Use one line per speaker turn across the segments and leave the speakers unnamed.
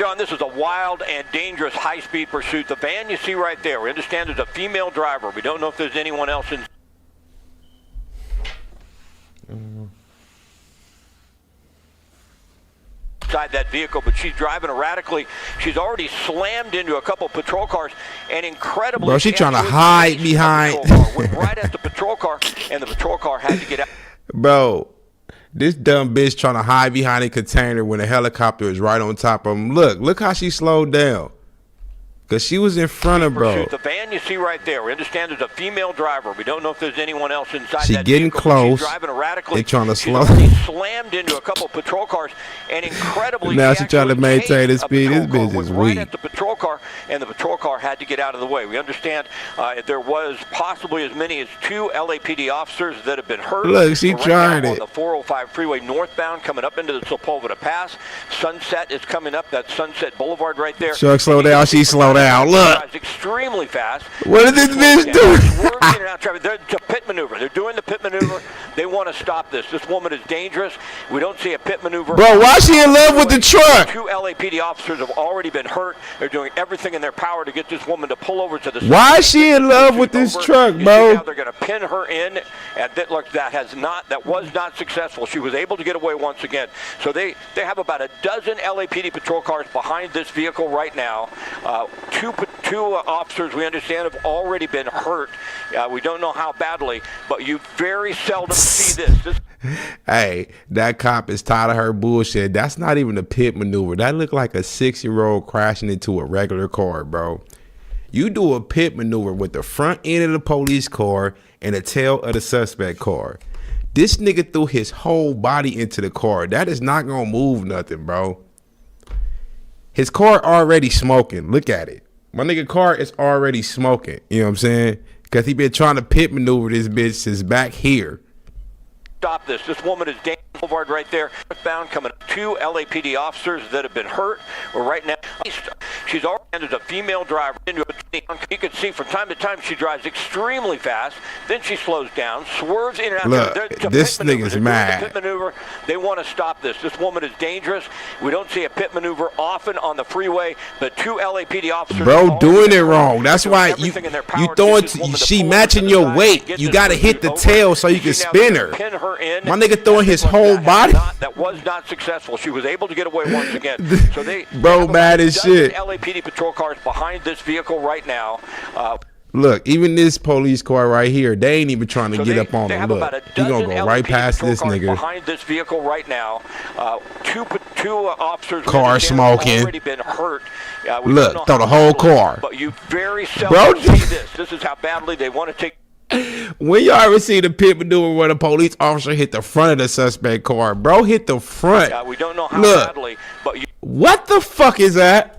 John, this is a wild and dangerous high-speed pursuit. The van you see right there, we understand there's a female driver. We don't know if there's anyone else inside that vehicle, but she's driving erratically. She's already slammed into a couple patrol cars, and incredibly,
bro, she trying to hide behind.
Went right at the patrol car, and the patrol car had to get out.
Bro, this dumb bitch trying to hide behind a container when a helicopter is right on top of him. Look how she slowed down. Because she was in front of bro.
The van you see right there, we understand there's a female driver. We don't know if there's anyone else inside
she
that
getting
vehicle.
close.
She's driving erratically.
They trying to slow.
She's slammed into a couple patrol cars, and incredibly,
now she trying to maintain the speed. This bitch is
right
weak.
at the patrol car, and the patrol car had to get out of the way. We understand there was possibly as many as 2 LAPD officers that have been hurt.
Look, she
right
trying
now
it.
On the 405 freeway northbound, coming up into the Sepulveda Pass. Sunset is coming up. That Sunset Boulevard right there.
Chuck, slow down. She slow down. Look.
Extremely fast.
What is this bitch doing?
It's a pit maneuver. They're doing the pit maneuver. They want to stop this. This woman is dangerous. We don't see a pit maneuver.
Bro, why is she in love with the truck?
2 LAPD officers have already been hurt. They're doing everything in their power to get this woman to pull over to the side.
Why is she in love with this truck, bro?
They're going to pin her in, and that was not successful. She was able to get away once again. So they have about a dozen LAPD patrol cars behind this vehicle right now. Two officers, we understand, have already been hurt. We don't know how badly, but you very seldom see this.
Hey, that cop is tired of her bullshit. That's not even a pit maneuver. That looked like a 6-year-old crashing into a regular car, bro. You do a pit maneuver with the front end of the police car and the tail of the suspect car. This nigga threw his whole body into the car. That is not gonna move nothing, bro. His car already smoking. Look at it. My nigga car is already smoking. You know what I'm saying? Because he been trying to pit maneuver this bitch since back here.
Stop this. This woman is Dan Boulevard right there. Found coming 2 LAPD officers that have been hurt. Or right now, she's already as a female driver into a. You can see from time to time she drives extremely fast. Then she slows down, swerves in and out.
Look, this nigga's mad.
Pit maneuver. They want to stop this. This woman is dangerous. We don't see a pit maneuver often on the freeway, but 2 LAPD officers.
Bro, doing it wrong. That's why you throwing. She matching your weight. You gotta hit the tail so you can spin her. My nigga throwing his whole body.
That was not successful. She was able to get away once again. So they
bro, mad as shit.
LAPD patrol cars behind this vehicle right now.
Look, even this police car right here, they ain't even trying to get up on him. Look, he gonna go right past this nigga.
Behind this vehicle right now, two officers.
Car smoking.
Already been hurt.
Look, throw the whole car.
But you very seldom see this. This is how badly they want to take.
When y'all ever see the pit maneuver where the police officer hit the front of the suspect car? Bro, hit the front.
We don't know how badly, but
what the fuck is that?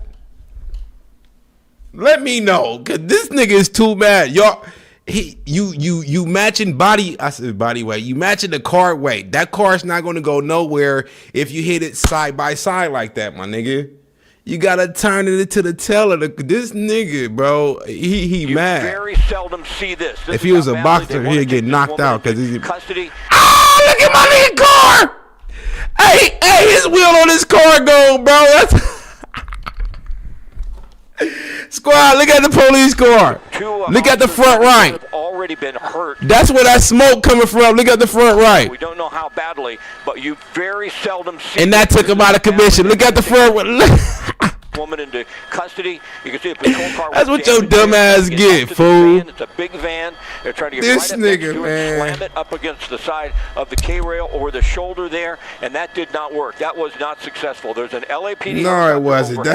Let me know, cause this nigga is too mad. Y'all, you matching body. I said body weight. You matching the car weight. That car's not gonna go nowhere if you hit it side by side like that, my nigga. You gotta turn it into the tail of this nigga, bro. He mad.
You very seldom see this.
If he was a boxer, he'd get knocked out because he's
custody.
Ah, look at my nigga car. Hey, his wheel on his car go, bro. That's squad. Look at the police car. Look at the front right.
Already been hurt.
That's where that smoke coming from. Look at the front right.
We don't know how badly, but you very seldom see.
And that took him out of commission. Look at the front.
Woman into custody. You can see a patrol car.
That's what your dumb ass get, fool.
It's a big van. They're trying to get
this
right up
nigga,
next to
man.
it, slam it up against the side of the K-rail or the shoulder there, and that did not work. That was not successful. There's an LAPD.
No, it wasn't.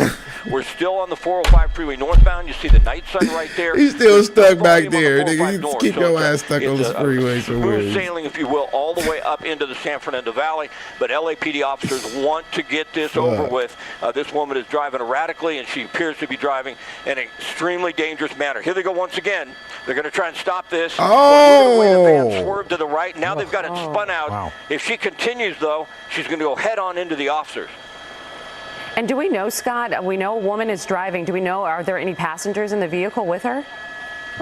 We're still on the 405 freeway northbound. You see the night sun right there.
He's still stuck back there. Nigga, keep your ass stuck on the freeway somewhere.
Sailing, if you will, all the way up into the San Fernando Valley. But LAPD officers want to get this over with. This woman is driving erratically, and she appears to be driving in an extremely dangerous manner. Here they go once again. They're going to try and stop this.
Oh!
Swerve to the right. Now they've got it spun out.
Wow.
If she continues, though, she's going to go head on into the officers.
And do we know, Scott, we know a woman is driving. Do we know, are there any passengers in the vehicle with her?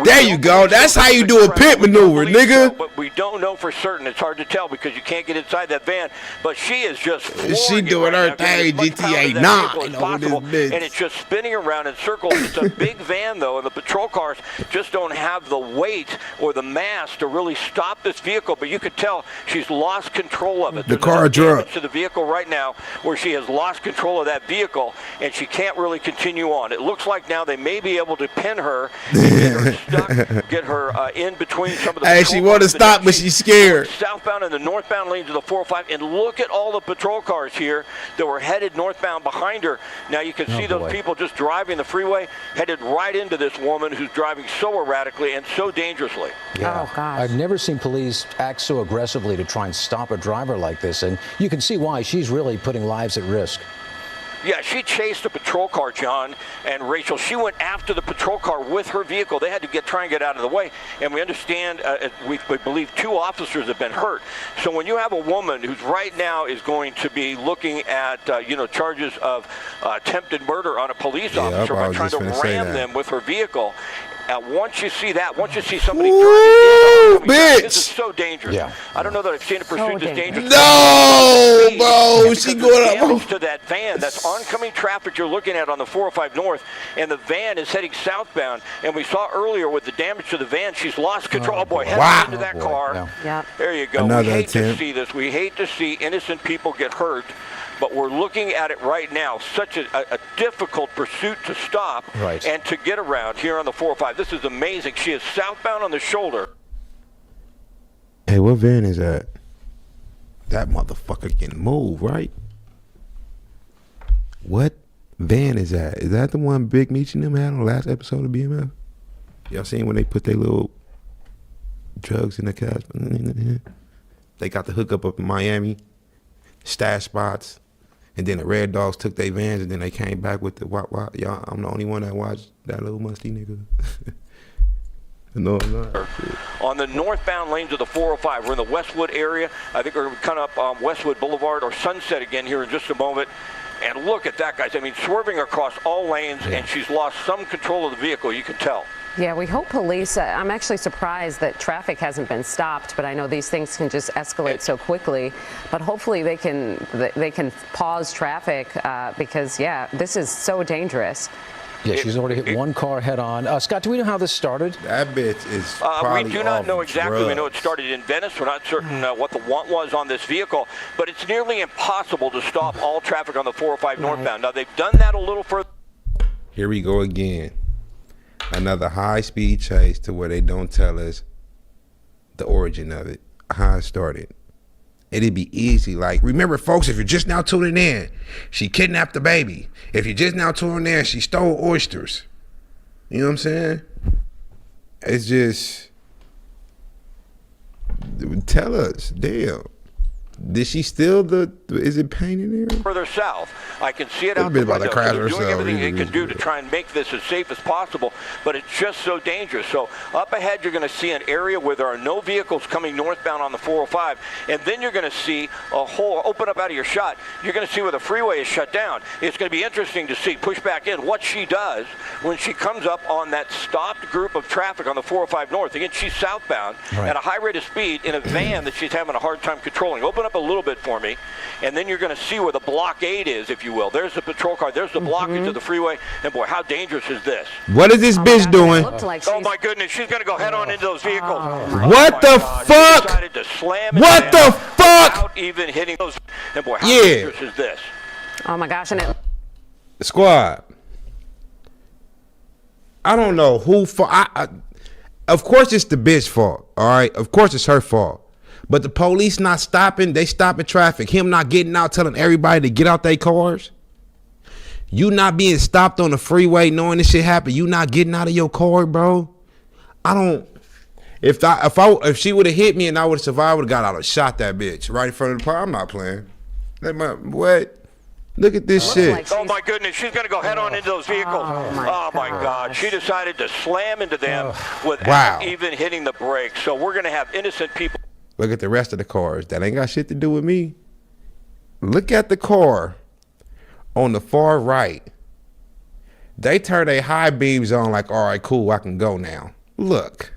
There you go. That's how you do a pit maneuver, nigga.
So, but we don't know for certain. It's hard to tell because you can't get inside that van. But she is just
She doing her thing, GTA 9 on this bitch.
And it's just spinning around in circles. It's a big van, though, and the patrol cars just don't have the weight or the mass to really stop this vehicle. But you could tell she's lost control of it.
The car dropped
to the vehicle right now where she has lost control of that vehicle, and she can't really continue on. It looks like now they may be able to pin her and get her stuck, get her in between some of the.
Hey, she want to stop, but she's scared.
Southbound and the northbound lanes of the 405, and look at all the patrol cars here that were headed northbound behind her. Now you can see those people just driving the freeway, headed right into this woman who's driving so erratically and so dangerously.
Yeah.
Oh, gosh.
I've never seen police act so aggressively to try and stop a driver like this, and you can see why. She's really putting lives at risk.
Yeah, she chased a patrol car, John and Rachel. She went after the patrol car with her vehicle. They had to try and get out of the way. And we understand, we believe 2 officers have been hurt. So when you have a woman who's right now is going to be looking at, charges of attempted murder on a police officer by trying to ram them with her vehicle. Once you see that, once you see somebody driving in, this is so dangerous.
Yeah.
I don't know that I've seen a pursuit this dangerous.
No, bro, she going
up to that van. That's oncoming traffic you're looking at on the 405 North, and the van is heading southbound. And we saw earlier with the damage to the van, she's lost control. Oh boy, heading into that car.
Yeah.
There you go.
Another
we hate
attempt.
to see this. We hate to see innocent people get hurt. But we're looking at it right now, such a difficult pursuit to stop and to get around here on the 405. This is amazing. She is southbound on the shoulder.
Hey, what van is that? That motherfucker can move, right? What van is that? Is that the one Big Meech and them had on the last episode of BMF? Y'all seen when they put their little drugs in the cab? They got the hookup up in Miami, stash spots. And then the Red Dogs took their vans, and then they came back with the what. Y'all, I'm the only one that watched that little musty nigga. No, I'm not.
On the northbound lanes of the 405, we're in the Westwood area. I think we're coming up Westwood Boulevard or Sunset again here in just a moment. And look at that, guys. I mean, swerving across all lanes, and she's lost some control of the vehicle. You can tell.
Yeah, we hope police, I'm actually surprised that traffic hasn't been stopped, but I know these things can just escalate so quickly. But hopefully they can pause traffic because, yeah, this is so dangerous.
Yeah, she's already hit one car head on. Scott, do we know how this started?
That bitch is probably
we do not know exactly.
drugs.
We know it started in Venice. We're not certain what the want was on this vehicle, but it's nearly impossible to stop all traffic on the 405 northbound. Now, they've done that a little further.
Here we go again. Another high-speed chase to where they don't tell us the origin of it, how it started. It'd be easy. Like, remember, folks, if you're just now tuning in, she kidnapped the baby. If you're just now tuning in, she stole oysters. You know what I'm saying? It's just, tell us, damn. Did she steal is it paint in there?
Further south, I can see it out
This bitch
the
about to
window.
crash
So they're doing
herself.
everything it can do to try and make this as safe as possible, but it's just so dangerous. So up ahead, you're going to see an area where there are no vehicles coming northbound on the 405, and then you're going to see a hole open up out of your shot. You're going to see where the freeway is shut down. It's going to be interesting to see, push back in, what she does when she comes up on that stopped group of traffic on the 405 North. Again, she's southbound at a high rate of speed in a van that she's having a hard time controlling. Open up a little bit for me, and then you're going to see where the blockade is, if you will. There's the patrol car. There's the blockage of the freeway, and boy, how dangerous is this?
What is this bitch doing?
Oh my goodness, she's going to go head on into those vehicles.
What the fuck?
She decided to slam
What the fuck?
Without even hitting those. And boy, how dangerous is this?
Oh my gosh, and it.
Squad. I don't know who for. Of course, it's the bitch fault. All right, of course it's her fault. But the police not stopping, they stopping traffic. Him not getting out, telling everybody to get out their cars. You not being stopped on the freeway, knowing this shit happened. You not getting out of your car, bro. I don't. If she would have hit me and I would have survived, I would have got out and shot that bitch right in front of the car. I'm not playing. What? Look at this shit.
Like
oh my goodness, she's going to go head on into those vehicles. Oh my God. She decided to slam into them without even hitting the brakes. So we're going to have innocent people.
Look at the rest of the cars. That ain't got shit to do with me. Look at the car on the far right. They turn their high beams on like, all right, cool, I can go now. Look.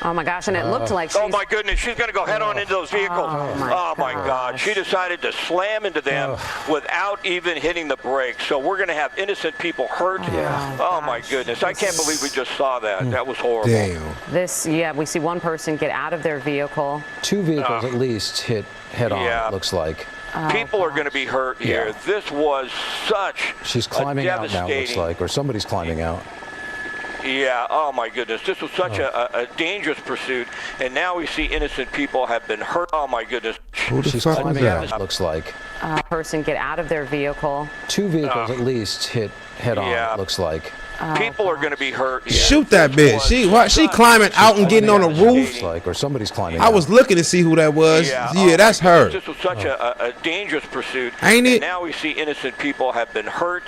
Oh my gosh, and it looked like
Oh my goodness, she's going to go head on into those vehicles.
Oh my
God. She decided to slam into them without even hitting the brakes. So we're going to have innocent people hurt. Oh my goodness. I can't believe we just saw that. That was horrible.
Damn.
We see one person get out of their vehicle.
2 vehicles at least hit head on, it looks like.
People are going to be hurt here. This was such
She's climbing
a
out now, looks like, or somebody's climbing out.
Yeah, oh my goodness. This was such a dangerous pursuit, and now we see innocent people have been hurt. Oh my goodness.
Who the
She's
fuck was
climbing
that?
out, looks like.
Person get out of their vehicle.
2 vehicles at least hit head on, it looks like.
People are going to be hurt here.
Shoot that bitch. She climbing out and getting on the roof.
Like, or somebody's climbing
I
out.
was looking to see who that was. Yeah, that's her.
This was such a dangerous pursuit.
Ain't it?
And now we see innocent people have been hurt.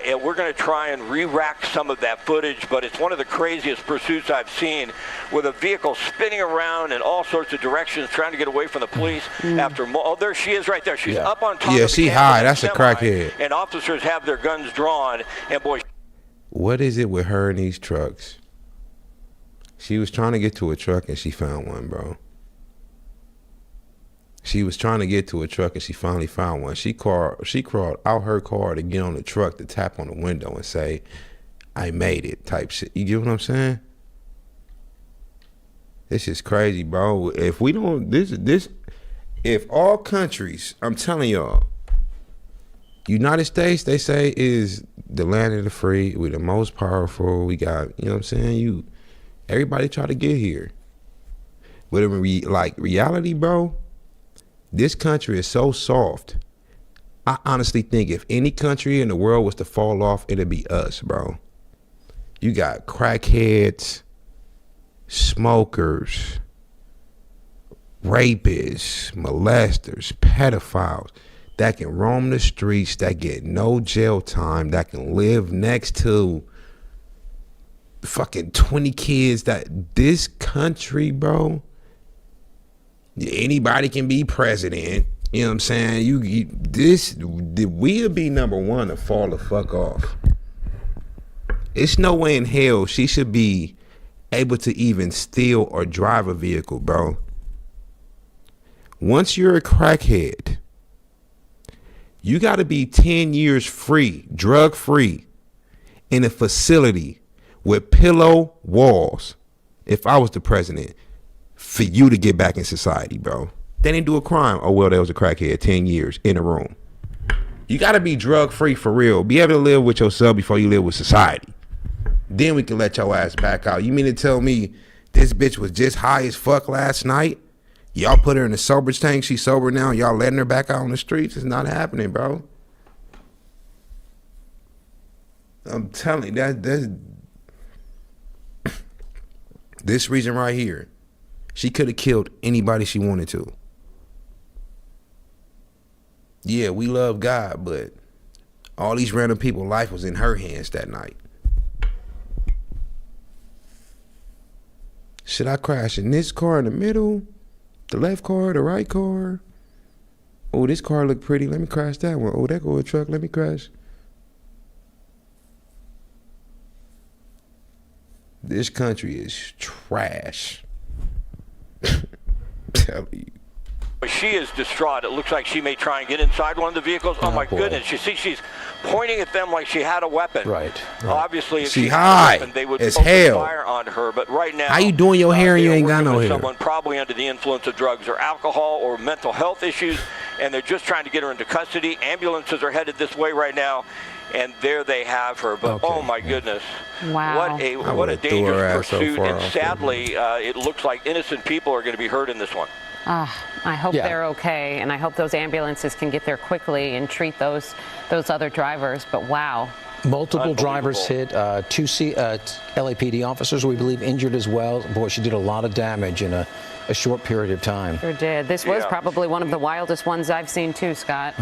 And we're going to try and re-rack some of that footage, but it's one of the craziest pursuits I've seen, with a vehicle spinning around in all sorts of directions trying to get away from the police. There she is right there. She's up on top of the
she
cab
high.
of
That's a
semi,
crackhead.
And officers have their guns drawn, and boy.
What is it with her and these trucks? She was trying to get to a truck and she found one, bro. She was trying to get to a truck and she finally found one. She crawled out her car to get on the truck to tap on the window and say, "I made it," type shit. You get what I'm saying? This is crazy, bro. If we don't, if all countries, I'm telling y'all, United States, they say, is the land of the free. We're the most powerful. We got, you know what I'm saying? Everybody try to get here. But in reality, bro, this country is so soft. I honestly think if any country in the world was to fall off, it'd be us, bro. You got crackheads, smokers, rapists, molesters, pedophiles that can roam the streets, that get no jail time, that can live next to fucking 20 kids. That this country, bro, anybody can be president. You know what I'm saying? We'll be number one to fall the fuck off. It's no way in hell she should be able to even steal or drive a vehicle, bro. Once you're a crackhead, you got to be 10 years free, drug free, in a facility with pillow walls, if I was the president, for you to get back in society, bro. They didn't do a crime. Oh, well, there was a crackhead, 10 years in a room. You got to be drug free for real. Be able to live with yourself before you live with society. Then we can let your ass back out. You mean to tell me this bitch was just high as fuck last night? Y'all put her in the sober tank. She's sober now. Y'all letting her back out on the streets? It's not happening, bro. I'm telling you, that's this reason right here. She could have killed anybody she wanted to. Yeah, we love God, but all these random people's life was in her hands that night. Should I crash in this car in the middle? The left car, the right car? Oh, this car look pretty. Let me crash that one. Oh, that go a truck. Let me crash. This country is trash. Tell you.
She is distraught. It looks like she may try and get inside one of the vehicles. Oh my goodness. You see, she's pointing at them like she had a weapon.
Right.
Obviously, if
she
had
high
a weapon, they would
as
open
hell.
fire on her. But right now,
How you doing your hair and you ain't got no hair?
Someone probably under the influence of drugs or alcohol or mental health issues, and they're just trying to get her into custody. Ambulances are headed this way right now, and there they have her. But oh my goodness.
Wow.
What a dangerous pursuit.
So
and sadly, it looks like innocent people are going to be hurt in this one.
I hope they're okay, and I hope those ambulances can get there quickly and treat those other drivers. But wow.
Multiple drivers hit, 2 LAPD officers, we believe, injured as well. Boy, she did a lot of damage in a short period of time.
Sure did. This was probably one of the wildest ones I've seen too, Scott.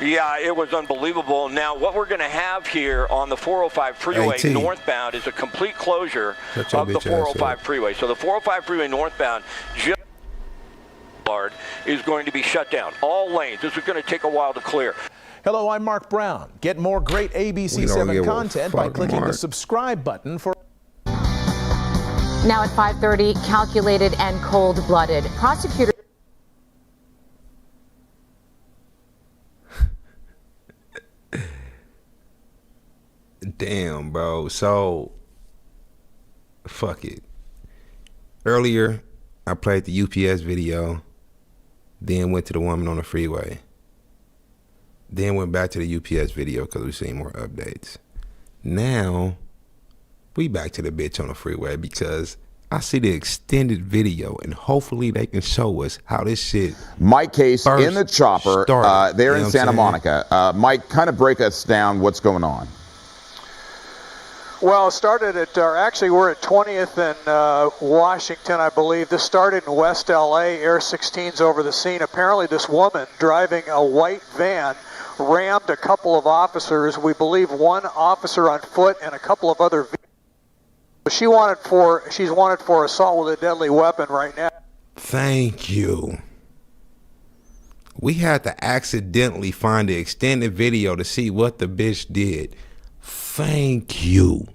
Yeah, it was unbelievable. Now, what we're going to have here on the 405 freeway northbound is a complete closure of the 405 freeway. So the 405 freeway northbound is going to be shut down. All lanes. This is going to take a while to clear.
Hello, I'm Mark Brown. Get more great ABC7 content by clicking the subscribe button for Now at 5:30, calculated and cold-blooded. Prosecutors.
Damn, bro. So, fuck it. Earlier, I played the UPS video, then went to the woman on the freeway. Then went back to the UPS video because we seen more updates. Now, we back to the bitch on the freeway because I see the extended video and hopefully they can show us how this shit.
Mike Case in the chopper there in Santa Monica. Mike, kind of break us down what's going on.
Well, it started at, actually we're at 20th and Washington, I believe. This started in West LA, Air 16's over the scene. Apparently this woman driving a white van rammed a couple of officers, we believe one officer on foot and a couple of other vehicles. She's wanted for assault with a deadly weapon right now.
Thank you. We had to accidentally find the extended video to see what the bitch did. Thank you.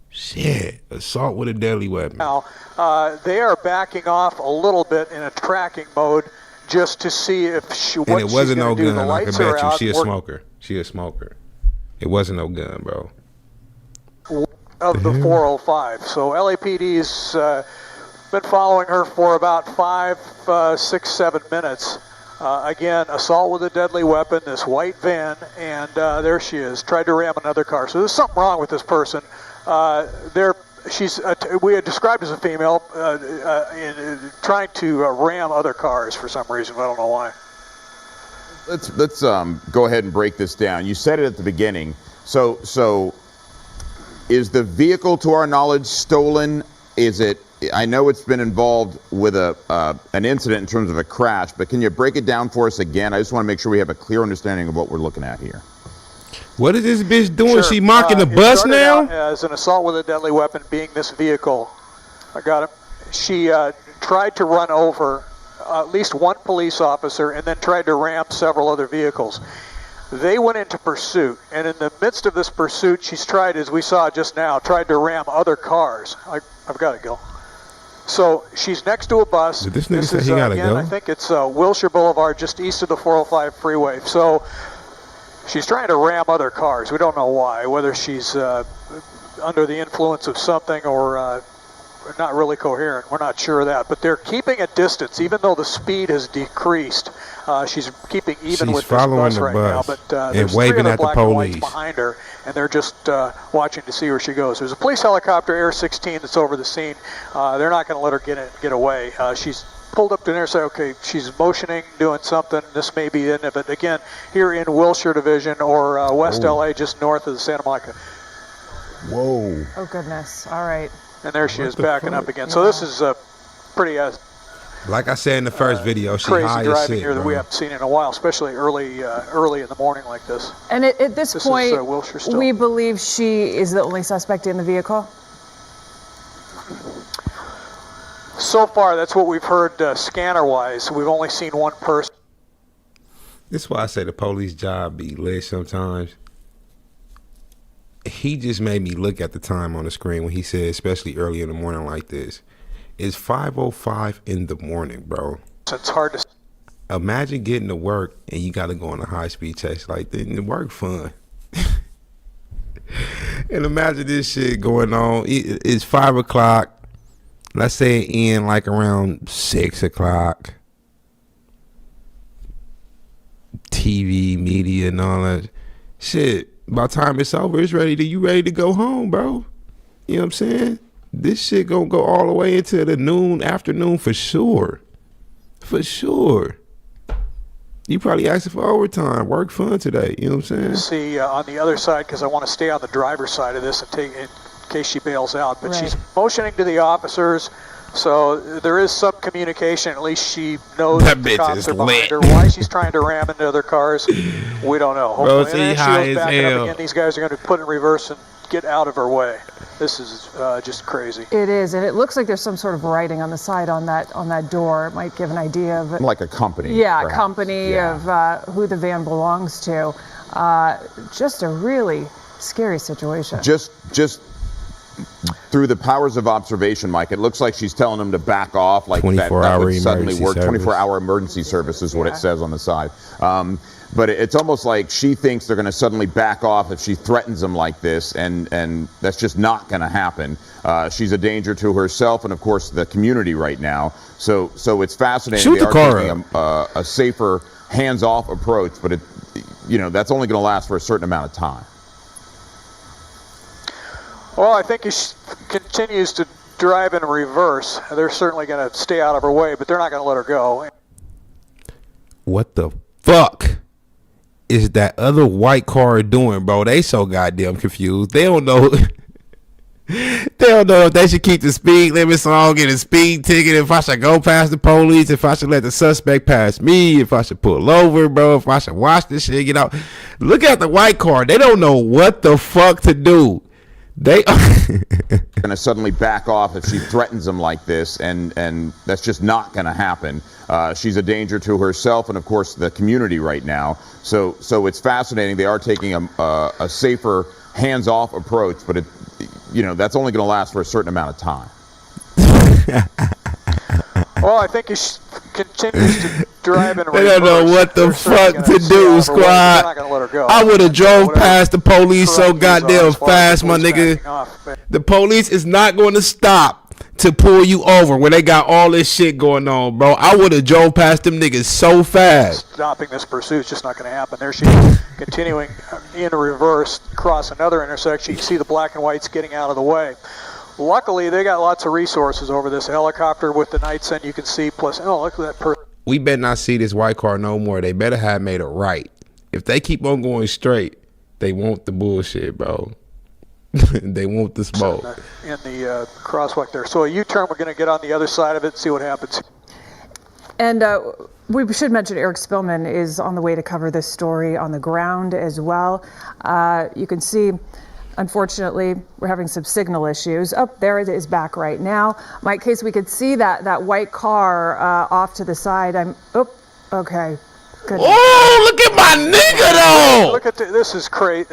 Shit, assault with a deadly weapon.
Now, they are backing off a little bit in a tracking mode just to see if what she's going to do.
And it wasn't no gun, I can bet you. She a smoker. She a smoker. It wasn't no gun, bro.
Of the 405. So LAPD's been following her for about 5, 6, 7 minutes. Again, assault with a deadly weapon, this white van, and there she is, tried to ram another car. So there's something wrong with this person. We had described as a female trying to ram other cars for some reason. I don't know why.
Let's go ahead and break this down. You said it at the beginning. So is the vehicle, to our knowledge, stolen? Is it? I know it's been involved with an incident in terms of a crash, but can you break it down for us again? I just want to make sure we have a clear understanding of what we're looking at here.
What is this bitch doing?
Sure.
She mocking the bus now?
As an assault with a deadly weapon being this vehicle. I got it. She tried to run over at least one police officer and then tried to ram several other vehicles. They went into pursuit, and in the midst of this pursuit, she's tried, as we saw just now, tried to ram other cars. I've got to go. So she's next to a bus.
Did this nigga say he gotta go?
I think it's Wilshire Boulevard, just east of the 405 freeway. So she's trying to ram other cars. We don't know why, whether she's under the influence of something or not really coherent. We're not sure of that. But they're keeping a distance, even though the speed has decreased. She's keeping even with this bus right now. But there's
waving
3 other
at the
black and whites
police
behind her, and they're just watching to see where she goes. There's a police helicopter, Air 16, that's over the scene. They're not going to let her get away. She's pulled up to there and said, okay, she's motioning, doing something. This may be the end of it. Again, here in Wilshire Division or West LA, just north of the Santa Monica.
Whoa.
Oh, goodness. All right.
And there she is backing up again. So this is pretty
like I said in the first video, she
crazy
high as
driving
shit,
here that
bro.
we haven't seen in a while, especially early in the morning like this.
And at this point,
is, Wilshire still.
we believe she is the only suspect in the vehicle?
So far, that's what we've heard scanner-wise. We've only seen one person.
This is why I say the police job be lit sometimes. He just made me look at the time on the screen when he said, especially early in the morning like this. It's 5:05 in the morning, bro.
It's hard to.
Imagine getting to work and you got to go on a high-speed chase like that. And work fun. And imagine this shit going on. It's 5 o'clock. Let's say it end like around 6 o'clock. TV, media, and all that shit. By the time it's over, you ready to go home, bro. You know what I'm saying? This shit gonna go all the way into the afternoon for sure. For sure. You probably asking for overtime. Work fun today. You know what I'm saying?
See on the other side, because I want to stay on the driver's side of this and take in case she bails out. But she's motioning to the officers, so there is some communication. At least she knows that the cops are behind her. Why she's trying to ram into other cars, we don't know.
Bro,
Hopefully, and then she goes back up again. These guys are going to put in reverse and get out of her way. This is just crazy.
It is, and it looks like there's some sort of writing on the side on that door. It might give an idea of it.
Like a company.
Yeah,
perhaps.
a company of who the van belongs to. Just a really scary situation.
Just through the powers of observation, Mike, it looks like she's telling them to back off, like that would suddenly work. 24-hour emergency service is what it says on the side. But it's almost like she thinks they're going to suddenly back off if she threatens them like this, and that's just not going to happen. She's a danger to herself and, of course, the community right now. So it's fascinating.
Shoot the car
taking a safer, hands-off approach, but that's only going to last for a certain amount of time.
Well, I think she continues to drive in reverse. They're certainly going to stay out of her way, but they're not going to let her go.
What the fuck is that other white car doing, bro? They so goddamn confused. They don't know. They don't know if they should keep the speed limit so I don't get a speed ticket, if I should go past the police, if I should let the suspect pass me, if I should pull over, bro, if I should watch this shit get out. Look at the white car. They don't know what the fuck to do. They are
going to suddenly back off if she threatens them like this, and that's just not going to happen. She's a danger to herself and, of course, the community right now. So it's fascinating. They are taking a safer, hands-off approach, but that's only going to last for a certain amount of time.
Well, I think she continues to drive in reverse.
They don't know what the fuck to do, squad.
Not gonna let her go.
I would have drove past the police so goddamn fast, my nigga. The police is not going to stop to pull you over when they got all this shit going on, bro. I would have drove past them niggas so fast.
Stopping this pursuit is just not going to happen. There she is, continuing in reverse, cross another intersection. You can see the black and whites getting out of the way. Luckily, they got lots of resources over this helicopter with the night sun. You can see, plus, look at that person.
We better not see this white car no more. They better have made a right. If they keep on going straight, they want the bullshit, bro. They want the smoke.
In the crosswalk there. So a U-turn, we're going to get on the other side of it and see what happens.
And we should mention Eric Spillman is on the way to cover this story on the ground as well. You can see, unfortunately, we're having some signal issues. Oh, there it is back right now. Mike Case, we could see that white car off to the side. Okay. Good.
Oh, look at my nigga though.
Look at this is crazy.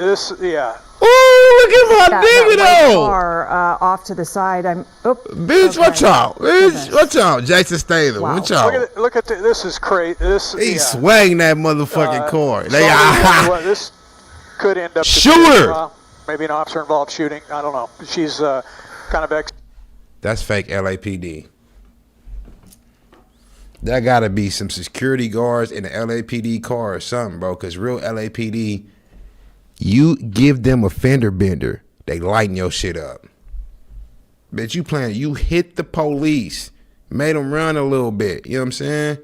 Oh, look at my nigga though.
Car off to the side.
Bitch, watch out. Bitch, watch out. Jason Statham, watch out.
Look at this is crazy.
He swang that motherfucking car.
This could end up
shooter.
Maybe an officer involved shooting. I don't know. She's kind of
That's fake LAPD. That gotta be some security guards in the LAPD car or something, bro. Cause real LAPD, you give them a fender bender, they lighten your shit up. Bitch, you hit the police, made them run a little bit. You know what I'm saying?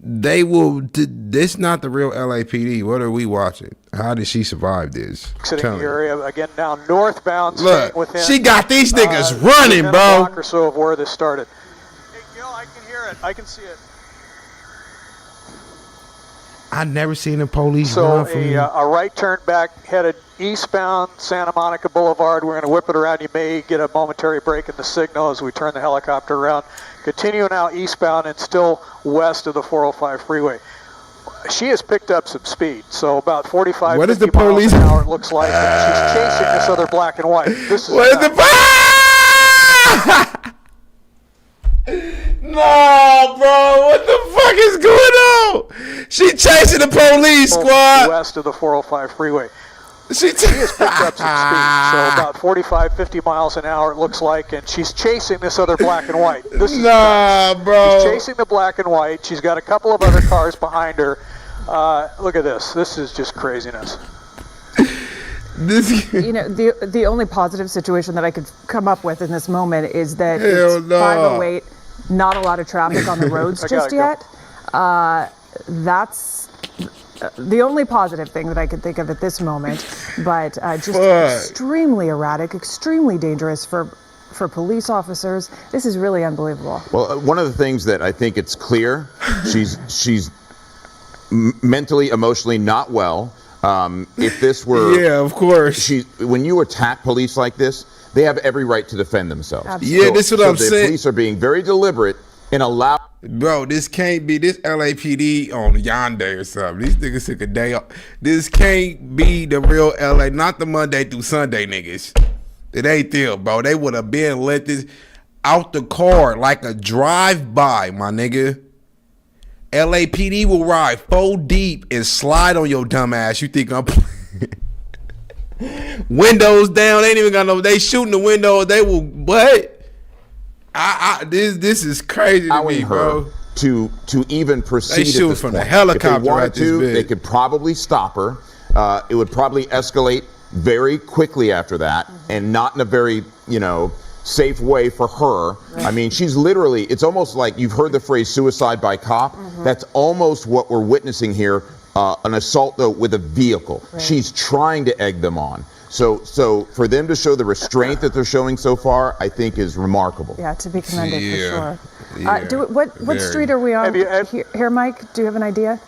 They will. This not the real LAPD. What are we watching? How did she survive this?
Exiting the area again now northbound.
Look, she got these niggas running, bro.
A block or so of where this started. Hey, Gil, I can hear it. I can see it.
I never seen the police run from me.
A right turn back headed eastbound Santa Monica Boulevard. We're going to whip it around. You may get a momentary break in the signal as we turn the helicopter around. Continue now eastbound and still west of the 405 freeway. She has picked up some speed, so about 45,
what
50
is the police?
miles an hour it looks like. And she's chasing this other black and white. This is
what is the No, bro, what the fuck is going on? She chasing the police, squad.
West of the 405 freeway.
She
has picked up some speed, so about 45, 50 miles an hour it looks like, and she's chasing this other black and white. This is
bro.
She's chasing the black and white. She's got a couple of other cars behind her. Look at this. This is just craziness.
The only positive situation that I could come up with in this moment is that it's 5:08, not a lot of traffic on the roads just yet. That's the only positive thing that I could think of at this moment, but just extremely erratic, extremely dangerous for police officers. This is really unbelievable.
Well, one of the things that I think it's clear, she's mentally, emotionally not well. If this were,
yeah, of course.
When you attack police like this, they have every right to defend themselves.
Absolutely. Yeah, this is what I'm saying.
The police are being very deliberate in allowing.
Bro, this can't be this LAPD on Yonday or something. These niggas took a day off. This can't be the real LA, not the Monday through Sunday niggas. It ain't them, bro. They would have been let this out the car like a drive-by, my nigga. LAPD will ride 4 deep and slide on your dumb ass. You think I'm windows down? They ain't even got no. They shooting the windows. They will. What? This is crazy to me, bro.
To even proceed.
They shoot
at this
from
point.
the helicopter.
If they wanted
at this
to,
bit.
they could probably stop her. It would probably escalate very quickly after that, and not in a very, safe way for her. Right. I mean, she's literally, it's almost like you've heard the phrase suicide by cop. That's almost what we're witnessing here, an assault though with a vehicle. Right. She's trying to egg them on. So for them to show the restraint that they're showing so far, I think is remarkable.
Yeah, to be commended for sure.
Yeah,
what street are we on here, Mike? Do you have an idea?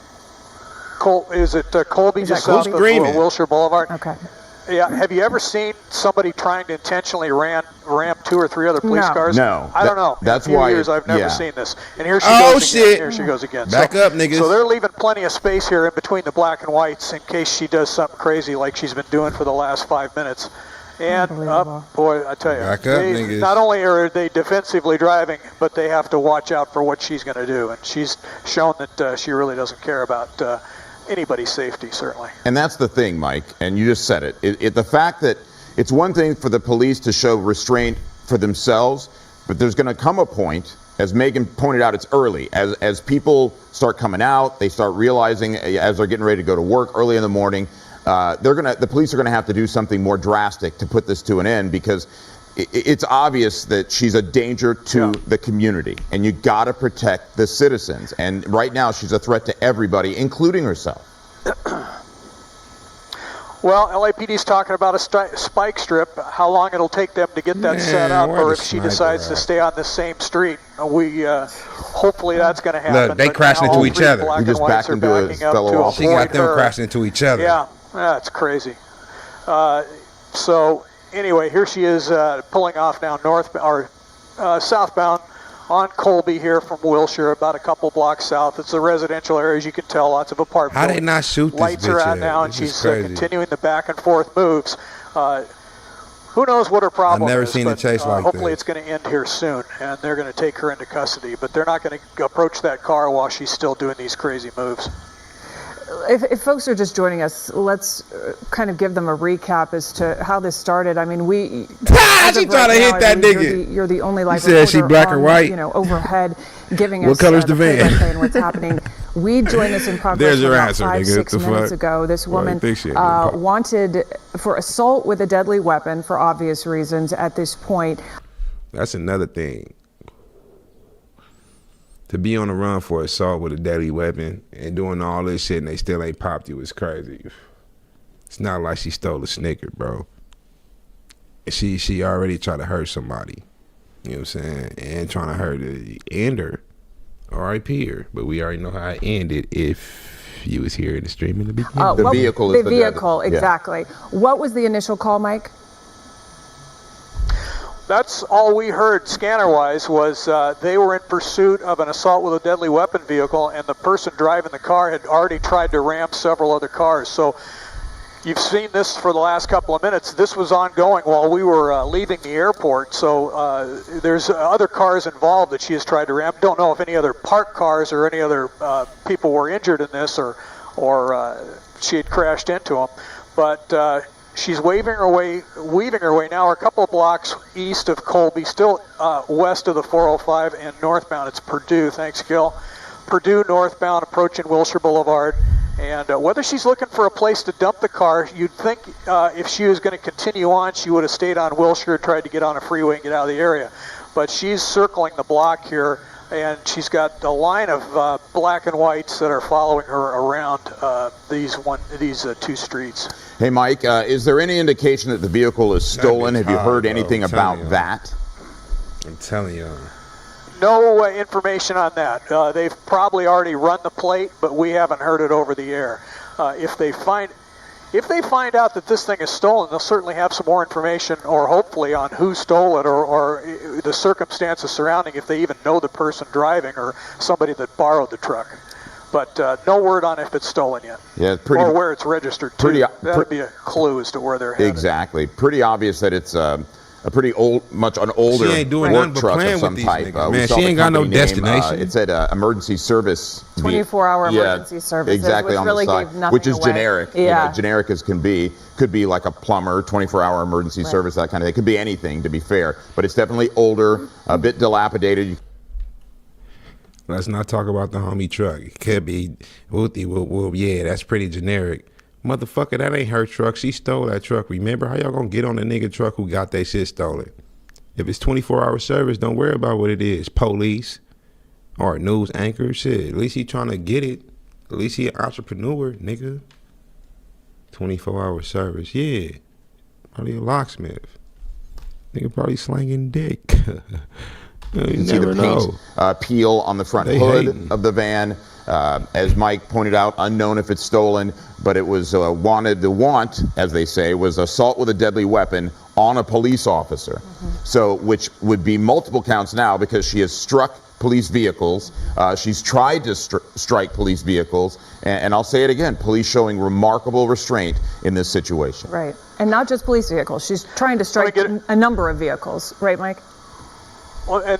Is it Colby, just south of Wilshire Boulevard?
Okay.
Yeah. Have you ever seen somebody trying to intentionally ramp 2 or 3 other police cars?
No.
I don't know.
That's
in a few
why
years I've never seen this. And here she
Oh,
goes
shit.
again. Here she goes again.
Back up, niggas.
So they're leaving plenty of space here in between the black and whites in case she does something crazy like she's been doing for the last 5 minutes. And boy, I tell you,
Back up, niggas.
Not only are they defensively driving, but they have to watch out for what she's going to do. And she's shown that she really doesn't care about anybody's safety, certainly.
And that's the thing, Mike, and you just said it. The fact that it's one thing for the police to show restraint for themselves, but there's going to come a point, as Megan pointed out, it's early. As people start coming out, they start realizing as they're getting ready to go to work early in the morning, the police are going to have to do something more drastic to put this to an end, because it's obvious that she's a danger to the community, and you got to protect the citizens. And right now, she's a threat to everybody, including herself.
Well, LAPD's talking about a spike strip. How long it'll take them to get that set up, or if she decides to stay on the same street. Hopefully that's going to happen.
Look, they crashing into each other.
He just backed into his fellow officer.
She got them crashing into each other.
Yeah, that's crazy. So anyway, here she is pulling off now southbound on Colby here from Wilshire, about a couple blocks south. It's a residential area, as you can tell, lots of apartments.
How they not shoot this
Lights are
bitch
out
yet?
now, and
This is
she's
crazy.
continuing the back and forth moves. Who knows what her problem is?
I've never seen a chase like
hopefully
this.
it's going to end here soon, and they're going to take her into custody. But they're not going to approach that car while she's still doing these crazy moves.
If folks are just joining us, let's kind of give them a recap as to how this started. I mean,
she trying to hit that nigga.
You're the only live
said she
reporter
black
on,
or white?
Overhead, giving
What
us
color's the van?
play-by-play and what's happening. We joined this in progress
There's your
about
answer,
5-6
nigga.
minutes ago. This woman wanted for assault with a deadly weapon for obvious reasons at this point.
That's another thing. To be on the run for assault with a deadly weapon and doing all this shit and they still ain't popped you is crazy. It's not like she stole a Snicker, bro. She already tried to hurt somebody. You know what I'm saying? And trying to hurt end her. R.I.P. her. But we already know how it ended if you was here in the stream in the beginning.
The vehicle is
the vehicle, exactly. What was the initial call, Mike?
That's all we heard scanner-wise was they were in pursuit of an assault with a deadly weapon vehicle, and the person driving the car had already tried to ramp several other cars. So you've seen this for the last couple of minutes. This was ongoing while we were leaving the airport. So there's other cars involved that she has tried to ramp. Don't know if any other parked cars or any other people were injured in this or she had crashed into them. But she's weaving her way now. We're a couple of blocks east of Colby, still west of the 405 and northbound. It's Purdue. Thanks, Gil. Purdue northbound, approaching Wilshire Boulevard. And whether she's looking for a place to dump the car, you'd think if she was going to continue on, she would have stayed on Wilshire and tried to get on a freeway and get out of the area. But she's circling the block here, and she's got a line of black and whites that are following her around these 2 streets.
Hey, Mike, is there any indication that the vehicle is stolen? Have you heard anything about that?
I'm telling you.
No information on that. They've probably already run the plate, but we haven't heard it over the air. If they find out that this thing is stolen, they'll certainly have some more information, or hopefully on who stole it, or the circumstances surrounding, if they even know the person driving or somebody that borrowed the truck. But no word on if it's stolen yet.
Yeah,
or where it's registered to. That would be a clue as to where they're headed.
Exactly. Pretty obvious that it's pretty much an older
She ain't doing
work
nothing but
truck
playing
of some
with these
type.
niggas,
We
man.
saw
She
the
ain't got no
company name,
destination.
it said emergency service.
24-hour emergency services,
exactly,
which
on
really
the side,
gave nothing
which is
away.
generic.
Yeah.
Generic as can be. Could be like a plumber, 24-hour emergency service, that kind of thing. It could be anything, to be fair. But it's definitely older, a bit dilapidated.
Let's not talk about the homie truck. It could be whoopty whoop whoop. Yeah, that's pretty generic. Motherfucker, that ain't her truck. She stole that truck. Remember, how y'all gonna get on a nigga truck who got that shit stolen? If it's 24-hour service, don't worry about what it is. Police or news anchor, shit. At least he trying to get it. At least he an entrepreneur, nigga. 24-hour service, yeah. Probably a locksmith. Nigga probably slanging dick. You
can see the paint peel on the front hood of the van. As Mike pointed out, unknown if it's stolen, but it was wanted. The want, as they say, was assault with a deadly weapon on a police officer. So, which would be multiple counts now because she has struck police vehicles. She's tried to strike police vehicles. And I'll say it again, police showing remarkable restraint in this situation.
Right. And not just police vehicles. She's trying to strike a number of vehicles. Right, Mike?
Well,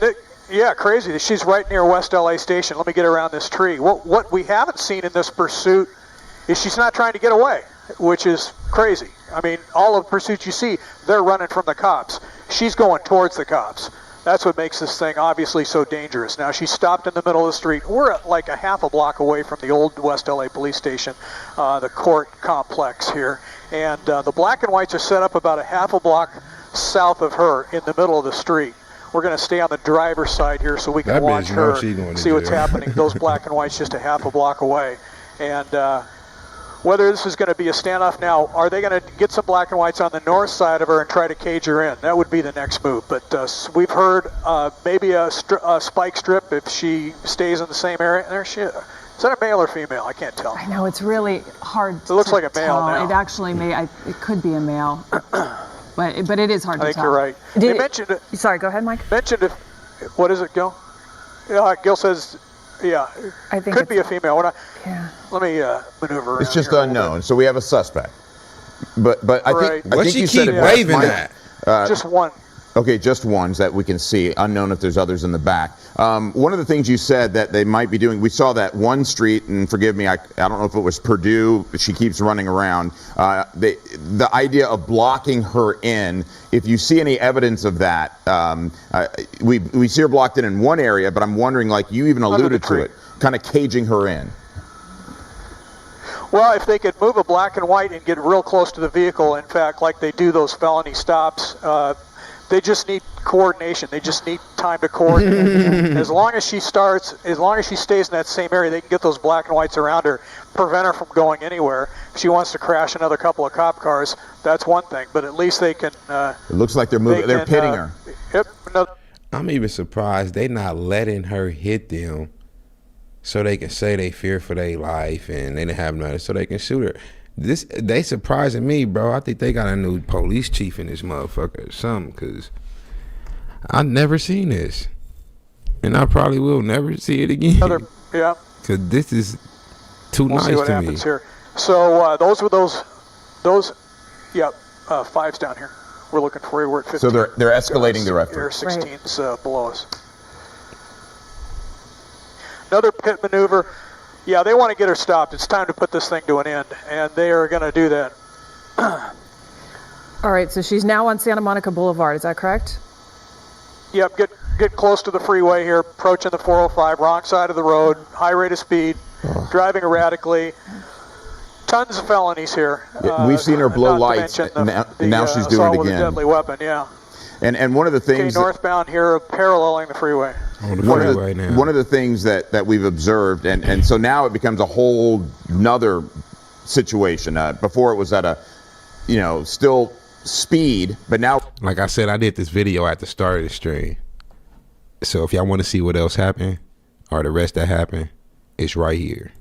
yeah, crazy. She's right near West LA Station. Let me get around this tree. What we haven't seen in this pursuit is she's not trying to get away, which is crazy. I mean, all of the pursuits you see, they're running from the cops. She's going towards the cops. That's what makes this thing obviously so dangerous. Now, she stopped in the middle of the street. We're at like a half a block away from the old West LA police station, the court complex here. And the black and whites are set up about a half a block south of her in the middle of the street. We're going to stay on the driver's side here so we can watch her, see what's happening. Those black and whites just a half a block away. And whether this is going to be a standoff now, are they going to get some black and whites on the north side of her and try to cage her in? That would be the next move. But we've heard maybe a spike strip if she stays in the same area. There she is. Is that a male or female? I can't tell.
I know, it's really hard to
It looks like a male
tell.
now.
It actually it could be a male. But it is hard to tell.
I think you're right. They mentioned it.
Sorry, go ahead, Mike.
Mentioned it. What is it, Gil? Yeah, Gil says, yeah,
I think
could be a female.
Yeah.
Let me maneuver around.
It's just
here
unknown, so we have a suspect. But I think
What she
you said
keep
it
waving
best, Mike.
at?
just one.
Okay, just ones that we can see. Unknown if there's others in the back. One of the things you said that they might be doing, we saw that one street, and forgive me, I don't know if it was Purdue, but she keeps running around. The idea of blocking her in, if you see any evidence of that, we see her blocked in one area, but I'm wondering, like you even alluded to it, kind of caging her in.
Well, if they could move a black and white and get real close to the vehicle, in fact, like they do those felony stops, they just need coordination. They just need time to coordinate. As long as she stays in that same area, they can get those black and whites around her, prevent her from going anywhere. If she wants to crash another couple of cop cars, that's one thing. But at least they can.
It looks like they're moving. They're pitting her.
Yep. No,
I'm even surprised they not letting her hit them so they can say they fear for their life and they didn't have nothing so they can shoot her. They surprising me, bro. I think they got a new police chief in this motherfucker or something, because I never seen this. And I probably will never see it again.
yeah.
Because this is too
We'll
nice
see what
to
happens
me.
here. So those were those fives down here. We're looking for you. We're at 15.
So they're escalating their effort.
Air 16's below us. Another pit maneuver. Yeah, they want to get her stopped. It's time to put this thing to an end, and they are going to do that.
All right, so she's now on Santa Monica Boulevard. Is that correct?
Yep, get close to the freeway here, approaching the 405, wrong side of the road, high rate of speed, driving erratically. Tons of felonies here.
We've seen her blow lights. Now she's doing it
with a
again.
deadly weapon, yeah.
And one of the things
northbound here, paralleling the freeway.
One of the things that we've observed, and so now it becomes a whole nother situation. Before it was at a, still speed, but now.
Like I said, I did this video at the start of the stream. So if y'all want to see what else happened or the rest that happened, it's right here.